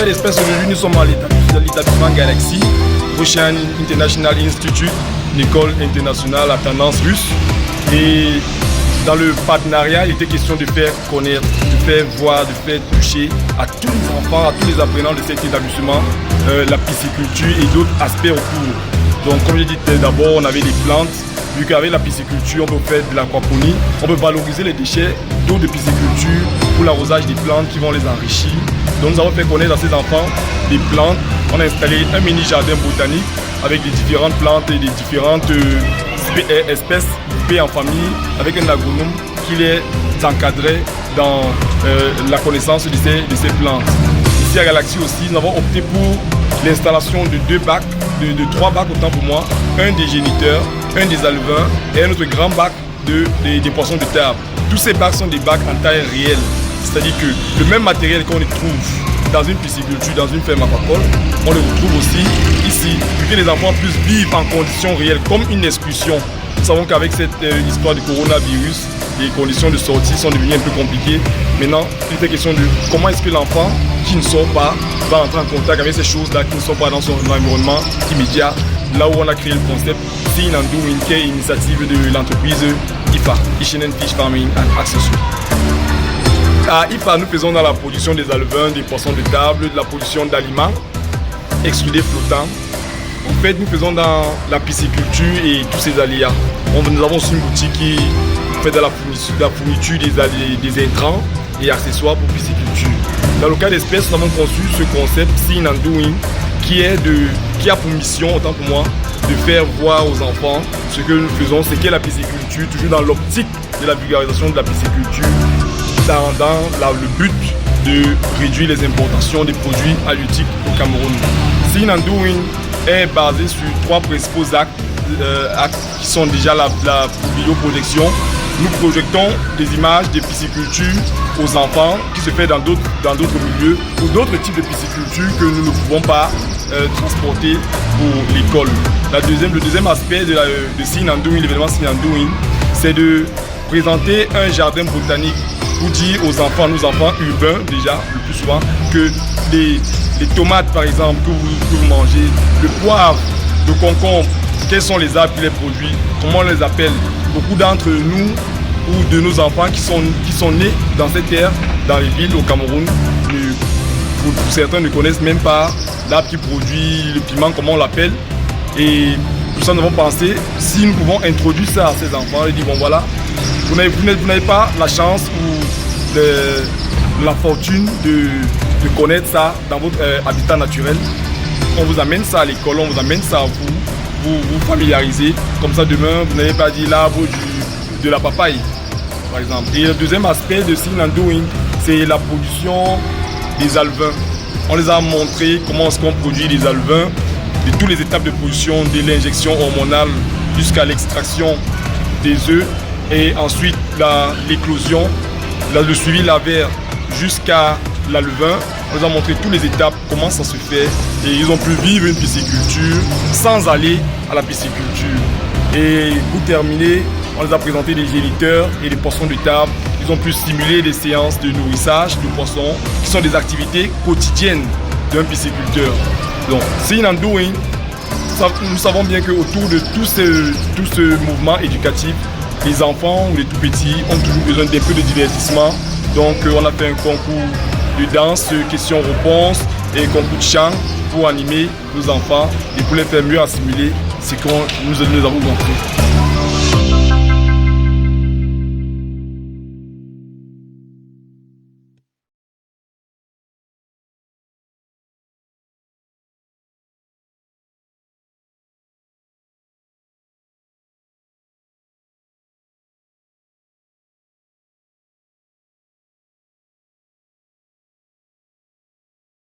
cas d'espèce, aujourd'hui, nous sommes à l'établissement Galaxy, Ocean International Institute, une école internationale à tendance russe. Et dans le partenariat, il était question de faire connaître, de faire voir, de faire toucher à tous les enfants, à tous les apprenants de cet établissement, la pisciculture et d'autres aspects autour. Donc, comme je dit d'abord, on avait des plantes. Vu qu'avec la pisciculture, on peut faire de l'aquaponie, on peut valoriser les déchets d'eau de pisciculture pour l'arrosage des plantes qui vont les enrichir. Donc, nous avons fait connaître à ces enfants des plantes. On a installé un mini jardin botanique avec des différentes plantes et des différentes espèces coupées en famille, avec un agronome qui les encadrait dans la connaissance de ces plantes. Ici à Galaxy aussi, nous avons opté pour l'installation de 2 bacs, de 3 bacs autant pour moi, un des géniteurs, un des alevins et un autre grand bac des poissons de table. Tous ces bacs sont des bacs en taille réelle, c'est-à-dire que le même matériel qu'on trouve dans une pisciculture, dans une ferme aquacole, on le retrouve aussi ici, pour que les enfants puissent vivre en conditions réelles, comme une excursion. Nous savons qu'avec cette histoire du coronavirus, les conditions de sortie sont devenues un peu compliquées. Maintenant, il est question de comment est-ce que l'enfant qui ne sort pas va entrer en contact avec ces choses-là qui ne sont pas dans son environnement immédiat. Là où on a créé le concept Seeing and Doing, qui est une initiative de l'entreprise IFA, Ishenen Fish Farming and Accessories. À IFA, nous faisons dans la production des alevins, des poissons de table, de la production d'aliments extrudés flottants. En fait, nous faisons dans la pisciculture et tous ces aléas. Nous avons aussi une boutique qui fait de la fourniture des intrants et accessoires pour pisciculture. Dans le cas d'espèce, nous avons conçu ce concept Seeing and Doing qui a pour mission, autant pour moi, de faire voir aux enfants ce que nous faisons, c'est qu'est la pisciculture, toujours dans l'optique de la vulgarisation de la pisciculture, dans le but de réduire les importations des produits halieutiques au Cameroun. Seeing and Doing est basé sur 3 principaux actes qui sont déjà la bioprojection. Nous projetons des images de pisciculture aux enfants qui se fait dans d'autres milieux ou d'autres types de pisciculture que nous ne pouvons pas transporter pour l'école. Le deuxième aspect de Seeing and Doing, l'événement Seeing and Doing, c'est de présenter un jardin botanique pour dire aux enfants, nos enfants urbains déjà, le plus souvent, que les tomates par exemple que vous mangez, le poivre, le concombre, quels sont les arbres qui les produisent, comment on les appelle. Beaucoup d'entre nous ou de nos enfants qui sont nés dans cette terre, dans les villes au Cameroun, pour certains ne connaissent même pas l'arbre qui produit le piment, comment on l'appelle. Et pour ça, nous avons pensé, si nous pouvons introduire ça à ces enfants, et dire bon voilà, vous n'avez pas la chance ou la fortune de connaître ça dans votre habitat naturel. On vous amène ça à l'école, on vous amène ça à vous familiariser. Comme ça, demain, vous n'avez pas dit l'arbre de la papaye, par exemple. Et le deuxième aspect de Seeing and Doing, c'est la production des alevins. On les a montré comment est-ce qu'on produit les alevins, de toutes les étapes de production, de l'injection hormonale jusqu'à l'extraction des œufs et ensuite l'éclosion, le suivi lavaire jusqu'à l'alevin. On les a montré toutes les étapes, comment ça se fait et ils ont pu vivre une pisciculture sans aller à la pisciculture. Et pour terminer, on les a présenté des géniteurs et des poissons de table. Ils ont pu simuler des séances de nourrissage de poissons qui sont des activités quotidiennes d'un pisciculteur. Donc, Seeing and Doing, nous savons bien qu'autour de tout ce mouvement éducatif, les enfants ou les tout petits ont toujours besoin d'un peu de divertissement. Donc, on a fait un concours de danse, questions-réponses et concours de chant pour animer nos enfants et pour les faire mieux assimiler ce que nous avons montré.